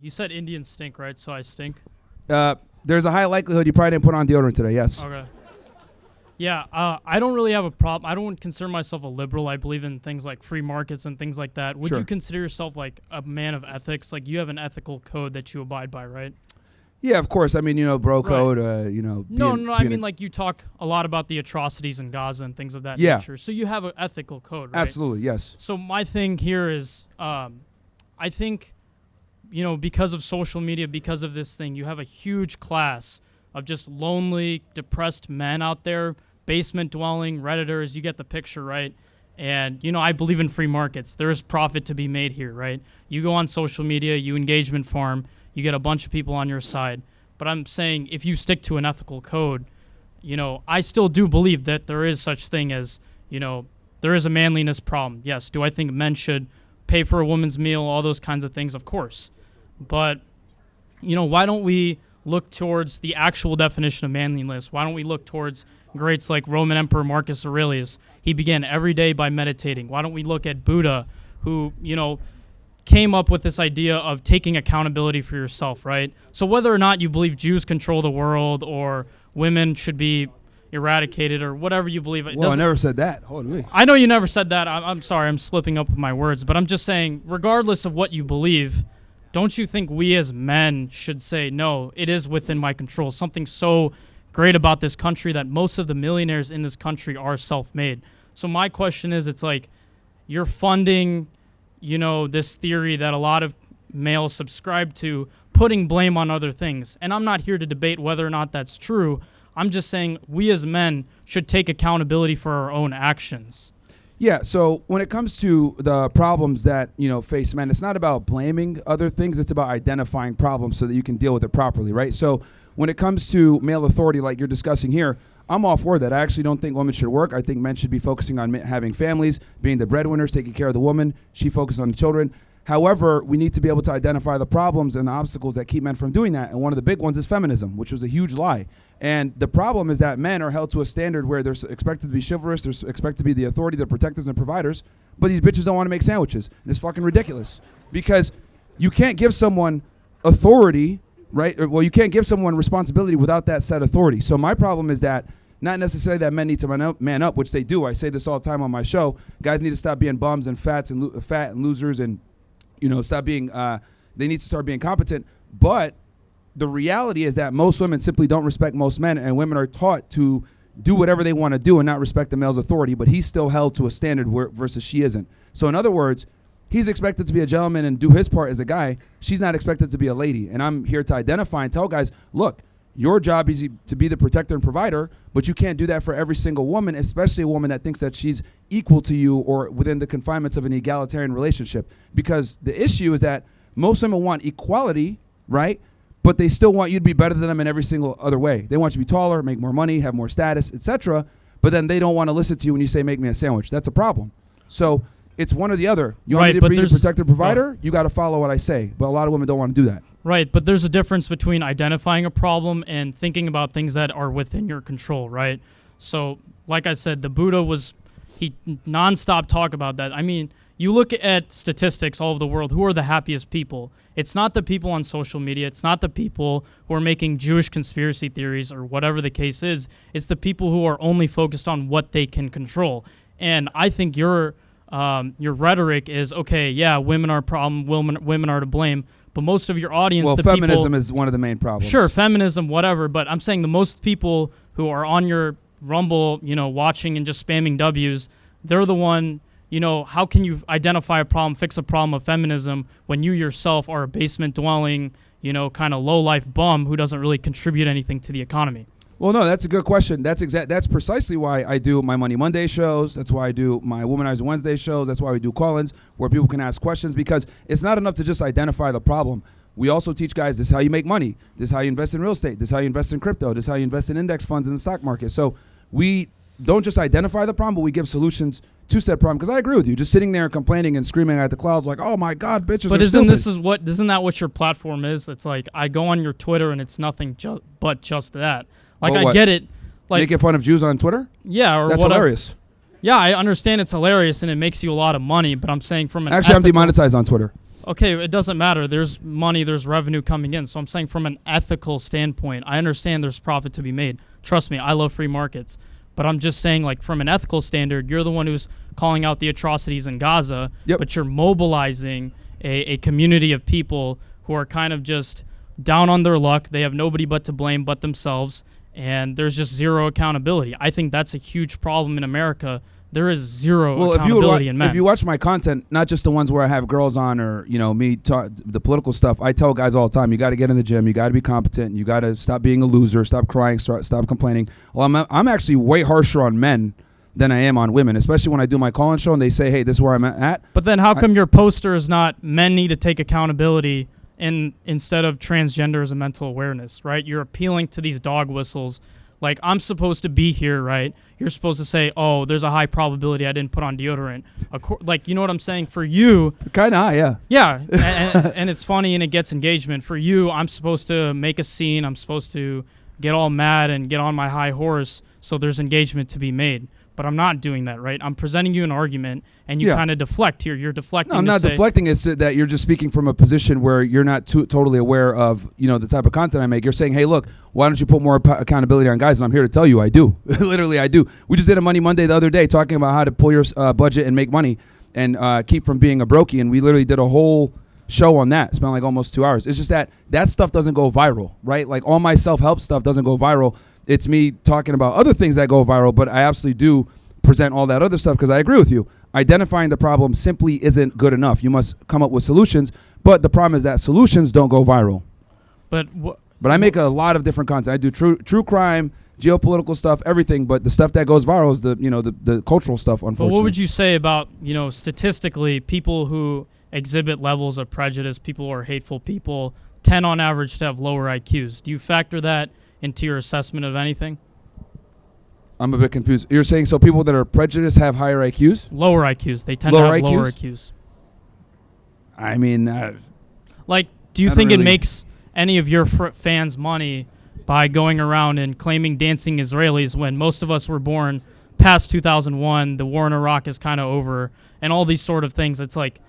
You said Indians stink, right? So I stink. There's a high likelihood you probably didn't put on deodorant today. Yes. Okay. Yeah, I don't really have a problem. I don't consider myself a liberal. I believe in things like free markets and things like that. Would Sure. you consider yourself like a man of ethics? Like you have an ethical code that you abide by, right? Yeah, of course. I mean, bro Right. code. No. I mean, like you talk a lot about the atrocities in Gaza and things of that Yeah. nature. So you have an ethical code, right? Absolutely, yes. So my thing here is, I think, because of social media, because of this thing, you have a huge class of just lonely, depressed men out there, basement dwelling, Redditors. You get the picture, right? And, I believe in free markets. There is profit to be made here, right? You go on social media, you engagement farm, you get a bunch of people on your side. But I'm saying if you stick to an ethical code, I still do believe that there is such thing as, there is a manliness problem. Yes. Do I think men should pay for a woman's meal, all those kinds of things? Of course. But, why don't we look towards the actual definition of manliness? Why don't we look towards greats like Roman Emperor Marcus Aurelius? He began every day by meditating. Why don't we look at Buddha, who, came up with this idea of taking accountability for yourself, right? So whether or not you believe Jews control the world or women should be eradicated or whatever you believe. Well, I never said that. Hold on. I know you never said that. I'm sorry. I'm slipping up with my words. But I'm just saying, regardless of what you believe, don't you think we as men should say, no, it is within my control? Something so great about this country that most of the millionaires in this country are self-made. So my question is, it's like you're funding, this theory that a lot of males subscribe to, putting blame on other things. And I'm not here to debate whether or not that's true. I'm just saying we as men should take accountability for our own actions. Yeah, so when it comes to the problems that, face men, it's not about blaming other things. It's about identifying problems so that you can deal with it properly, right? So when it comes to male authority like you're discussing here, I'm all for that. I actually don't think women should work. I think men should be focusing on having families, being the breadwinners, taking care of the woman. She focuses on the children. However, we need to be able to identify the problems and the obstacles that keep men from doing that. And one of the big ones is feminism, which was a huge lie. And the problem is that men are held to a standard where they're expected to be chivalrous, they're expected to be the authority, the protectors and providers, but these bitches don't want to make sandwiches. And it's fucking ridiculous. Because you can't give someone authority, right? Well, you can't give someone responsibility without that said authority. So my problem is that not necessarily that men need to man up, which they do. I say this all the time on my show. Guys need to stop being bums and fat and losers and stop being, they need to start being competent. But the reality is that most women simply don't respect most men, and women are taught to do whatever they want to do and not respect the male's authority, but he's still held to a standard versus she isn't. So in other words, he's expected to be a gentleman and do his part as a guy. She's not expected to be a lady. And I'm here to identify and tell guys, look, your job is to be the protector and provider, but you can't do that for every single woman, especially a woman that thinks that she's equal to you or within the confinements of an egalitarian relationship. Because the issue is that most women want equality, right? But they still want you to be better than them in every single other way. They want you to be taller, make more money, have more status, etc. But then they don't want to listen to you when you say, make me a sandwich. That's a problem. So it's one or the other. You want me to be the protector provider? You got to follow what I say. But a lot of women don't want to do that. Right, but there's a difference between identifying a problem and thinking about things that are within your control, right? So, like I said, the Buddha he nonstop talk about that. I mean, you look at statistics all over the world, who are the happiest people? It's not the people on social media. It's not the people who are making Jewish conspiracy theories or whatever the case is. It's the people who are only focused on what they can control. And I think your rhetoric is, okay, yeah, women are a problem, women are to blame, but most of your audience... Well, feminism is one of the main problems. Sure, feminism, whatever, but I'm saying the most people who are on your Rumble, watching and just spamming W's, they're the one, how can you identify a problem, fix a problem of feminism when you yourself are a basement-dwelling, kind of low-life bum who doesn't really contribute anything to the economy? Well, no, that's a good question. That's precisely why I do my Money Monday shows. That's why I do my Womanizer Wednesday shows. That's why we do call-ins where people can ask questions, because it's not enough to just identify the problem. We also teach guys this is how you make money. This is how you invest in real estate. This is how you invest in crypto. This is how you invest in index funds in the stock market. So we don't just identify the problem, but we give solutions to said problem. Because I agree with you. Just sitting there complaining and screaming at the clouds like, oh my God, bitches but are stupid. Isn't that what your platform is? It's like I go on your Twitter and it's nothing but just that. Like, I get it. Like, making fun of Jews on Twitter? Yeah, or that's whatever. Hilarious. Yeah, I understand it's hilarious and it makes you a lot of money, but I'm saying from an Actually, I'm demonetized on Twitter. Okay, it doesn't matter. There's money, there's revenue coming in. So I'm saying from an ethical standpoint, I understand there's profit to be made. Trust me, I love free markets. But I'm just saying, like, from an ethical standard, you're the one who's calling out the atrocities in Gaza, but you're mobilizing a community of people who are kind of just down on their luck. They have nobody but to blame but themselves, and there's just zero accountability. I think that's a huge problem in America. There is zero accountability in men. If you watch my content, not just the ones where I have girls on or, me talk the political stuff, I tell guys all the time, you got to get in the gym, you got to be competent, you got to stop being a loser, stop crying, stop complaining. Well, I'm actually way harsher on men than I am on women, especially when I do my call-in show and they say, hey, this is where I'm at. But then how come your poster is not men need to take accountability instead of transgender as a mental awareness, right? You're appealing to these dog whistles. Like, I'm supposed to be here, right? You're supposed to say, oh, there's a high probability I didn't put on deodorant. Like, you know what I'm saying? For you... Kind of high, yeah. Yeah, and it's funny and it gets engagement. For you, I'm supposed to make a scene. I'm supposed to get all mad and get on my high horse so there's engagement to be made. But I'm not doing that, right? I'm presenting you an argument, and you kind of deflect here. You're deflecting. No, I'm not deflecting. It's that you're just speaking from a position where you're not totally aware of, the type of content I make. You're saying, hey, look, why don't you put more accountability on guys? And I'm here to tell you I do. Literally, I do. We just did a Money Monday the other day talking about how to pull your budget and make money and keep from being a brokey. And we literally did a whole show on that. Spent like almost 2 hours. It's just that stuff doesn't go viral, right? Like all my self-help stuff doesn't go viral. It's me talking about other things that go viral, but I absolutely do present all that other stuff because I agree with you. Identifying the problem simply isn't good enough. You must come up with solutions, but the problem is that solutions don't go viral. But I make a lot of different content. I do true crime, geopolitical stuff, everything, but the stuff that goes viral is the cultural stuff, unfortunately. But what would you say about, statistically, people who exhibit levels of prejudice, people who are hateful people, 10 on average to have lower IQs? Do you factor that into your assessment of anything? I'm a bit confused. You're saying so people that are prejudiced have higher IQs? Lower IQs. They tend to have lower IQs. I mean... do you think it makes any of your fans money by going around and claiming dancing Israelis when most of us were born past 2001, the war in Iraq is kind of over, and all these sort of things? It's like,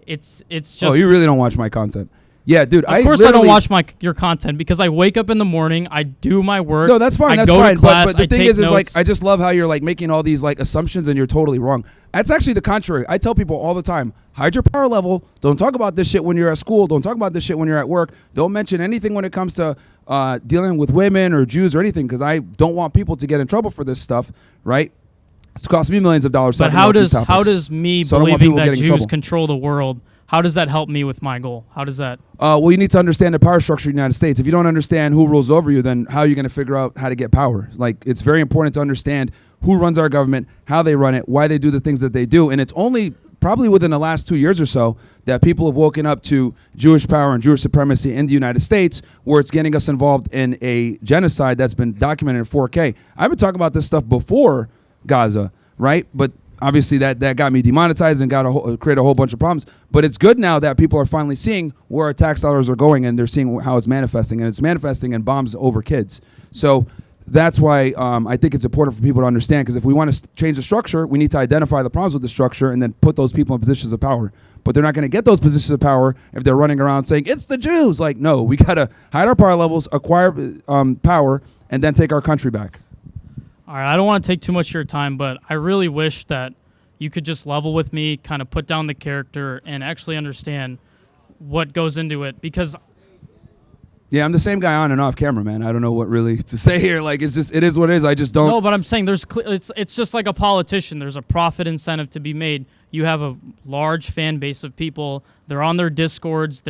it's just... Oh, you really don't watch my content. Yeah, dude. Of course I don't watch your content because I wake up in the morning, I do my work. No, that's fine. That's fine. But the thing is like, I just love how you're like making all these like assumptions and you're totally wrong. That's actually the contrary. I tell people all the time, hide your power level. Don't talk about this shit when you're at school. Don't talk about this shit when you're at work. Don't mention anything when it comes to dealing with women or Jews or anything because I don't want people to get in trouble for this stuff, right? It's cost me millions of dollars. But how does me believing that Jews control the world, how does that help me with my goal? How does that? Well, you need to understand the power structure in the United States. If you don't understand who rules over you, then how are you going to figure out how to get power? Like, it's very important to understand who runs our government, how they run it, why they do the things that they do. And it's only probably within the last 2 years or so that people have woken up to Jewish power and Jewish supremacy in the United States, where it's getting us involved in a genocide that's been documented in 4K. I've been talking about this stuff before Gaza, right? But obviously that got me demonetized and created a whole bunch of problems. But it's good now that people are finally seeing where our tax dollars are going and they're seeing how it's manifesting. And it's manifesting in bombs over kids. So that's why I think it's important for people to understand, because if we want to change the structure, we need to identify the problems with the structure and then put those people in positions of power. But they're not going to get those positions of power if they're running around saying, it's the Jews. Like, no, we got to hide our power levels, acquire power, and then take our country back. All right, I don't want to take too much of your time, but I really wish that you could just level with me, kind of put down the character, and actually understand what goes into it. Because, yeah, I'm the same guy on and off camera, man. I don't know what really to say here. Like, it is what it is. I just don't. No, but I'm saying it's just like a politician. There's a profit incentive to be made. You have a large fan base of people. They're on their Discords.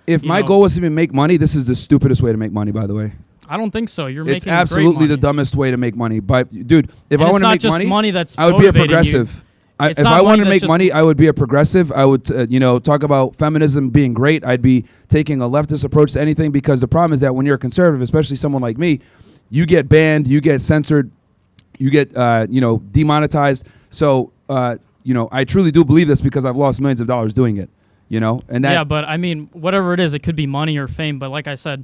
If my goal was to make money, this is the stupidest way to make money, by the way. I don't think so. It's absolutely the dumbest way to make money. But dude, if I want to make money, that's I would be a progressive. If I wanted to make money, I would be a progressive. I would, talk about feminism being great. I'd be taking a leftist approach to anything, because the problem is that when you're a conservative, especially someone like me, you get banned, you get censored, you get, demonetized. So, I truly do believe this because I've lost millions of dollars doing it, and that. Yeah, but I mean, whatever it is, it could be money or fame. But like I said,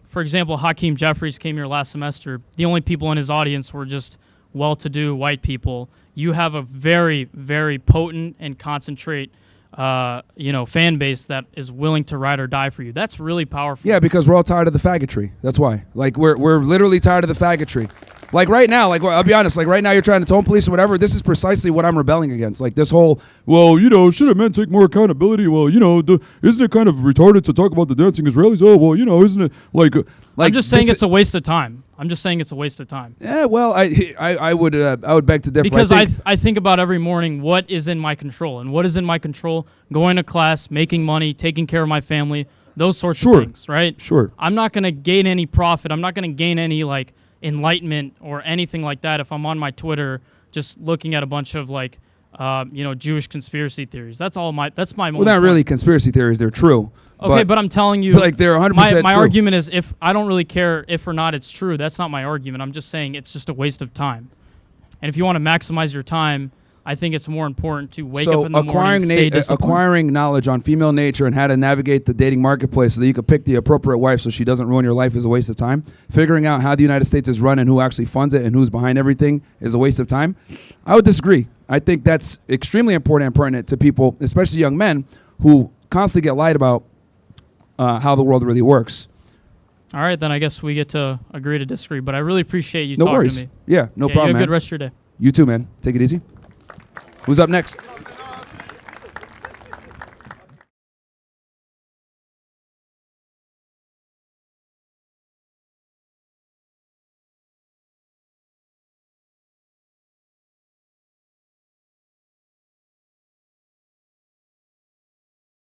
for example, Hakeem Jeffries came here last semester. The only people in his audience were just well-to-do white people. You have a very, very potent and concentrate fan base that is willing to ride or die for you. That's really powerful. Yeah, because we're all tired of the faggotry. That's why. Like, we're literally tired of the faggotry. Like right now, like I'll be honest, like right now you're trying to tone police or whatever. This is precisely what I'm rebelling against. Like this whole, well, shouldn't men take more accountability? Well, isn't it kind of retarded to talk about the dancing Israelis? Oh, well, isn't it like I'm just saying it's a waste of time. I'm just saying it's a waste of time. Yeah, well, I would beg to differ. Because I think about every morning what is in my control, and what is in my control: going to class, making money, taking care of my family, those sorts of things, right? Sure. I'm not going to gain any profit. I'm not going to gain any like enlightenment or anything like that if I'm on my Twitter just looking at a bunch of like Jewish conspiracy theories. That's my well, not really conspiracy theories, they're true. Okay, but I'm telling you, like they're 100% my true. argument is, if I don't really care if or not it's true, that's not my argument. I'm just saying it's just a waste of time. And if you want to maximize your time, I think it's more important to wake up in the morning, stay disciplined. Acquiring knowledge on female nature and how to navigate the dating marketplace so that you can pick the appropriate wife so she doesn't ruin your life is a waste of time. Figuring out how the United States is run and who actually funds it and who's behind everything is a waste of time. I would disagree. I think that's extremely important and pertinent to people, especially young men, who constantly get lied about how the world really works. All right, then I guess we get to agree to disagree. But I really appreciate you No talking worries. to me. Yeah, no problem, you have a man. good rest of your day. You too, man. Take it easy. Who's up next?